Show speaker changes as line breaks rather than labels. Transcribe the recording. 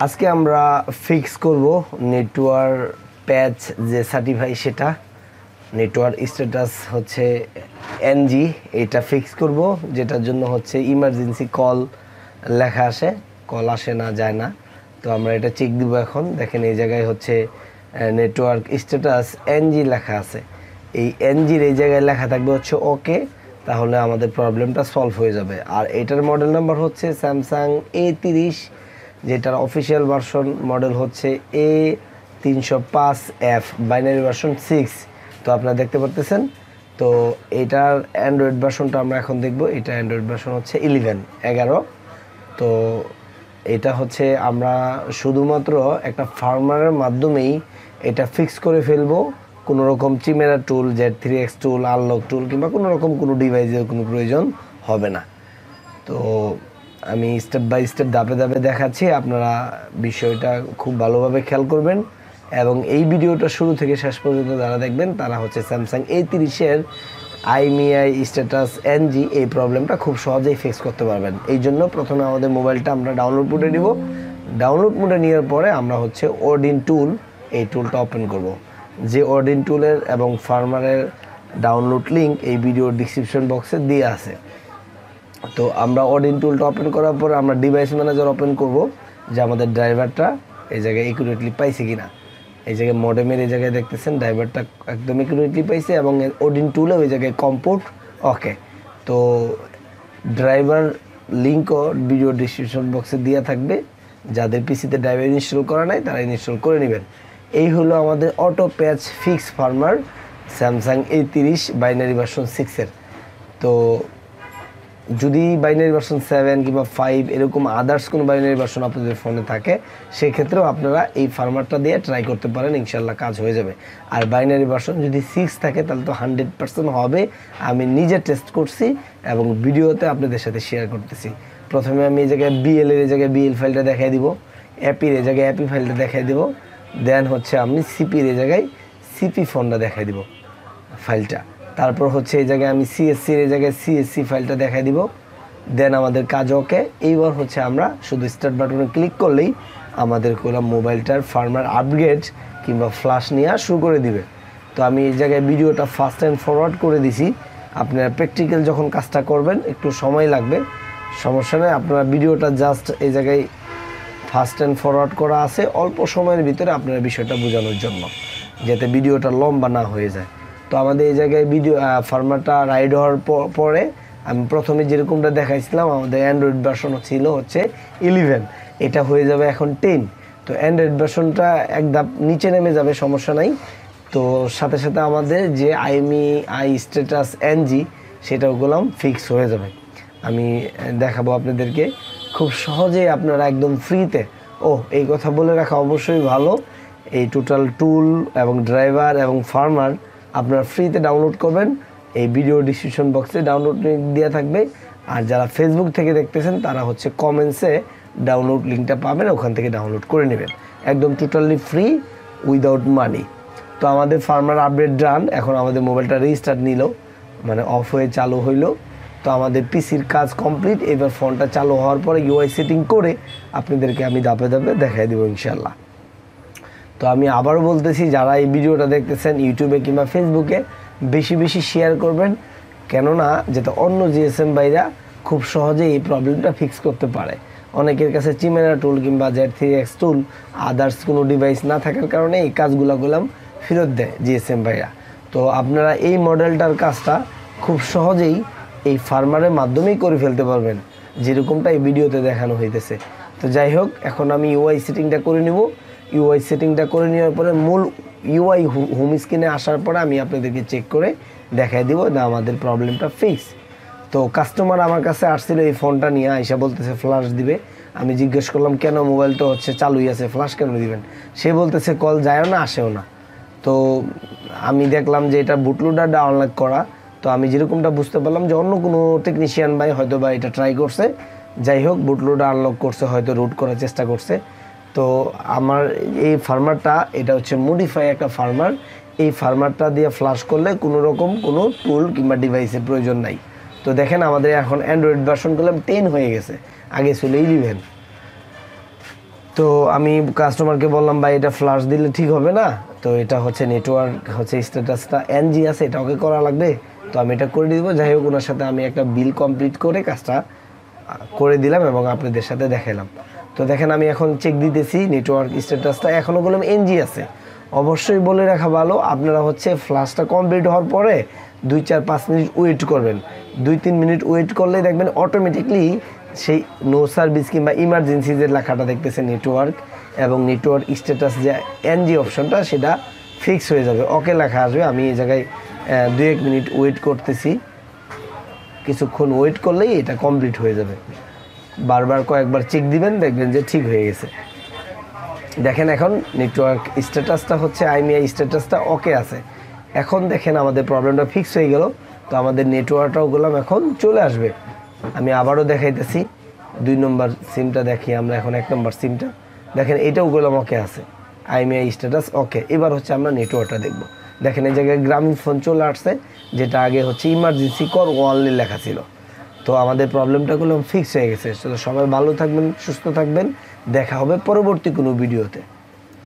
আজকে আমরা ফিক্স করব নেটওয়ার্ক প্যাচ যে সার্টিফাই সেটা নেটওয়ার্ক স্ট্যাটাস হচ্ছে এনজি, এটা ফিক্স করব, যেটার জন্য হচ্ছে ইমার্জেন্সি কল লেখা আসে, কল আসে না, যায় না। তো আমরা এটা চেক দিব। এখন দেখেন এই জায়গায় হচ্ছে নেটওয়ার্ক স্ট্যাটাস এনজি লেখা আছে। এই এনজির এই জায়গায় লেখা থাকবে হচ্ছে ওকে, তাহলে আমাদের প্রবলেমটা সলভ হয়ে যাবে। আর এটার মডেল নাম্বার হচ্ছে স্যামসাং A30, যেটার অফিসিয়াল ভার্সন মডেল হচ্ছে A305F, বাইনারি ভার্সন 6। তো আপনারা দেখতে পারতেছেন। তো এটার অ্যান্ড্রয়েড ভার্সনটা আমরা এখন দেখব। এটা অ্যান্ড্রয়েড ভার্সন হচ্ছে 11। তো এটা হচ্ছে আমরা শুধুমাত্র একটা ফার্মওয়্যারের মাধ্যমেই এটা ফিক্স করে ফেলবো। কোনো রকম চিমেরা টুল, Z3X টুল, আনলক টুল কিংবা কোনো রকম কোনো ডিভাইসের কোনো প্রয়োজন হবে না। তো আমি স্টেপ বাই স্টেপ ধাপে ধাপে দেখাচ্ছি, আপনারা বিষয়টা খুব ভালোভাবে খেয়াল করবেন। এবং এই ভিডিওটা শুরু থেকে শেষ পর্যন্ত যারা দেখবেন তারা হচ্ছে স্যামসাং A30-এর IMEI স্ট্যাটাস এনজি এই প্রবলেমটা খুব সহজেই ফিক্স করতে পারবেন। এই জন্য প্রথমে আমাদের মোবাইলটা আমরা ডাউনলোড মোডে নিব। ডাউনলোড মোডে নেওয়ার পরে আমরা হচ্ছে ওডিন টুল, এই টুলটা ওপেন করব। যে ওডিন টুলের এবং ফার্মারের ডাউনলোড লিঙ্ক এই ভিডিও ডিসক্রিপশন বক্সে দিয়ে আছে। তো আমরা ওডিন টুলটা ওপেন করার পর আমরা ডিভাইস ম্যানেজার ওপেন করব, যে আমাদের ড্রাইভারটা এই জায়গায় একুরেটলি পাইছে কিনা। এই জায়গায় মডেমের এই জায়গায় দেখতেছেন ড্রাইভারটা একদম একুরেটলি পাইছে এবং ওডিন টুলে ওই জায়গায় কম্পোর্ট ওকে। তো ড্রাইভার লিঙ্কও ভিডিও ডিসক্রিপশন বক্সে দেওয়া থাকবে, যাদের পিসিতে ড্রাইভার ইনস্টল করা নাই তারা ইনস্টল করে নেবেন। এই হলো আমাদের auto patch fix firmware Samsung A30 binary version 6-এর। তো যদি বাইনারি ভার্সন 7 কিংবা 5 এরকম আদার্স কোনো বাইনারি ভার্সন আপনাদের ফোনে থাকে, সেক্ষেত্রেও আপনারা এই ফার্মারটা দিয়ে ট্রাই করতে পারেন, ইনশাল্লাহ কাজ হয়ে যাবে। আর বাইনারি ভার্সন যদি 6 থাকে তাহলে তো 100% হবে। আমি নিজে টেস্ট করছি এবং ভিডিওতে আপনাদের সাথে শেয়ার করতেছি। প্রথমে আমি এই জায়গায় বিএল-এর এই জায়গায় বিএল ফাইলটা দেখাই দিব, অ্যাপির এই জায়গায় অ্যাপি ফাইলটা দেখাই দিব, দেন হচ্ছে আমি সিপির এই জায়গায় সিপি ফোনটা দেখাই দিব ফাইলটা। তারপর হচ্ছে এই জায়গায় আমি সিএসসির এই জায়গায় সিএসসি ফাইলটা দেখাই দিব। দেন আমাদের কাজ ওকে। এইবার হচ্ছে আমরা শুধু স্টার্ট বাটনে ক্লিক করলেই আমাদের কোনো মোবাইলটার ফার্মওয়্যার আপগ্রেড কিংবা ফ্ল্যাশ নেওয়া শুরু করে দিবে। তো আমি এই জায়গায় ভিডিওটা ফাস্ট অ্যান্ড ফরওয়ার্ড করে দিছি। আপনারা প্র্যাকটিক্যাল যখন কাজটা করবেন একটু সময় লাগবে, সমস্যা নেই। আপনারা ভিডিওটা জাস্ট এই জায়গায় ফাস্ট অ্যান্ড ফরওয়ার্ড করা আছে অল্প সময়ের ভিতরে আপনার বিষয়টা বোঝানোর জন্য, যাতে ভিডিওটা লম্বা না হয়ে যায়। তো আমাদের এই জায়গায় ভিডিও ফার্মারটা রাইড হওয়ার পরে আমি প্রথমে যেরকমটা দেখাইছিলাম, আমাদের অ্যান্ড্রয়েড ভার্সন ছিল হচ্ছে 11, এটা হয়ে যাবে এখন 10। তো অ্যান্ড্রয়েড ভার্সনটা এক ধাপ নিচে নেমে যাবে, সমস্যা নাই। তো সাথে সাথে আমাদের যে IMEI স্ট্যাটাস এনজি সেটাও গোলাম ফিক্স হয়ে যাবে। আমি দেখাবো আপনাদেরকে খুব সহজেই, আপনারা একদম ফ্রিতে। এই কথা বলে রাখা অবশ্যই ভালো, এই টোটাল টুল এবং ড্রাইভার এবং ফার্মার আপনারা ফ্রিতে ডাউনলোড করবেন। এই ভিডিও ডিসক্রিপশন বক্সে ডাউনলোড লিঙ্ক দেওয়া থাকবে। আর যারা ফেসবুক থেকে দেখতেছেন তারা হচ্ছে কমেন্টসে ডাউনলোড লিঙ্কটা পাবেন, ওখান থেকে ডাউনলোড করে নেবেন, একদম টোটালি ফ্রি, উইদাউট মানি। তো আমাদের ফার্মার আপডেট ডান। এখন আমাদের মোবাইলটা রিস্টার্ট নিল, মানে অফ হয়ে চালু হইলো। তো আমাদের পিসির কাজ কমপ্লিট। এবার ফোনটা চালু হওয়ার পরে ইউআই সেটিং করে আপনাদেরকে আমি ধাপে ধাপে দেখাই দেবো ইনশাল্লাহ। তো আমি আবারও বলতেছি, যারা এই ভিডিওটা দেখতেছেন ইউটিউবে কিংবা ফেসবুকে, বেশি বেশি শেয়ার করবেন, কেননা যাতে অন্য জিএসএম ভাইরা খুব সহজে এই প্রবলেমটা ফিক্স করতে পারে। অনেকের কাছে চিমেরা টুল কিংবা Z3X টুল আদার্স কোনো ডিভাইস না থাকার কারণে এই কাজগুলো ফেরত দেয় জিএসএম ভাইরা। তো আপনারা এই মডেলটার কাজটা খুব সহজেই এই ফার্মারের মাধ্যমেই করে ফেলতে পারবেন, যেরকমটা এই ভিডিওতে দেখানো হইতেছে। তো যাই হোক, এখন আমি ইউআই সেটিংটা করে নেব। ইউআই সেটিংটা করে নেওয়ার পরে মূল ইউআই হোম স্ক্রিনে আসার পরে আমি আপনাদেরকে চেক করে দেখাই দিব যে আমাদের প্রবলেমটা ফিক্স। তো কাস্টমার আমার কাছে আসছিল এই ফোনটা নিয়ে, আইসা বলতেছে ফ্ল্যাশ দিবে। আমি জিজ্ঞেস করলাম কেন, মোবাইল তো হচ্ছে চালুই আছে, ফ্ল্যাশ কেন দিবেন? সে বলতেছে কল যায়ও না, আসেও না। তো আমি দেখলাম যে এটা বুটলোডার ডাউনলোড করা। তো আমি যেরকমটা বুঝতে পারলাম যে অন্য কোনো টেকনিশিয়ান ভাই হয়তো বা এটা ট্রাই করছে। যাই হোক, বুটলোডার আনলক করছে, হয়তো রুট করার চেষ্টা করছে। তো আমার এই ফার্মারটা, এটা হচ্ছে মডিফাই একটা ফার্মার। এই ফার্মারটা দিয়ে ফ্ল্যাশ করলে কোনো রকম কোনো টুল কিংবা ডিভাইসের প্রয়োজন নাই। তো দেখেন আমাদের এখন অ্যান্ড্রয়েড ভার্সন করলাম 10 হয়ে গেছে, আগে ছিল 11। তো আমি কাস্টমারকে বললাম ভাই এটা ফ্লাশ দিলে ঠিক হবে না, তো এটা হচ্ছে নেটওয়ার্ক হচ্ছে স্ট্যাটাসটা এনজি আছে, এটা ওকে করা লাগবে, তো আমি এটা করে দিব। যাই হোক ওনার সাথে আমি একটা বিল কমপ্লিট করে কাজটা করে দিলাম এবং আপনাদের সাথে দেখালাম। তো দেখেন আমি এখন চেক দিতেছি নেটওয়ার্ক স্ট্যাটাসটা, এখনও বললাম এনজি আছে। অবশ্যই বলে রাখা ভালো, আপনারা হচ্ছে ফ্লাশটা কমপ্লিট হওয়ার পরে 2-4-5 মিনিট ওয়েট করবেন। 2-3 মিনিট ওয়েট করলে দেখবেন অটোমেটিকলি সেই নো সার্ভিস কিংবা ইমার্জেন্সি যে লেখাটা দেখতেছেন নেটওয়ার্ক এবং নেটওয়ার্ক স্ট্যাটাস যে এনজি অপশনটা সেটা ফিক্স হয়ে যাবে, ওকে লেখা আসবে। আমি এই জায়গায় 2-1 মিনিট ওয়েট করতেছি, কিছুক্ষণ ওয়েট করলেই এটা কমপ্লিট হয়ে যাবে। বারবার কয়েকবার চেক দিবেন, দেখবেন যে ঠিক হয়ে গেছে। দেখেন এখন নেটওয়ার্ক স্ট্যাটাসটা হচ্ছে আইএমইআই স্ট্যাটাসটা ওকে আছে। এখন দেখেন আমাদের প্রবলেমটা ফিক্স হয়ে গেল। তো আমাদের নেটওয়ার্কটাও গেলাম এখন চলে আসবে। আমি আবারও দেখাইতেছি 2 নম্বর সিমটা দেখি আমরা, এখন 1 নম্বর সিমটা দেখেন এটাও গেলাম ওকে আছে, আইএমইআই স্ট্যাটাস ওকে। এবার হচ্ছে আমরা নেটওয়ার্কটা দেখব। দেখেন এই জায়গায় গ্রামীণ ফোন চলে আসছে, যেটা আগে হচ্ছে ইমার্জেন্সি কল ওয়ানলি লেখা ছিল। তো আমাদের প্রবলেমটা গুলো ফিক্স হয়ে গেছে। সবাই ভালো থাকবেন, সুস্থ থাকবেন, দেখা হবে পরবর্তী কোনো ভিডিওতে।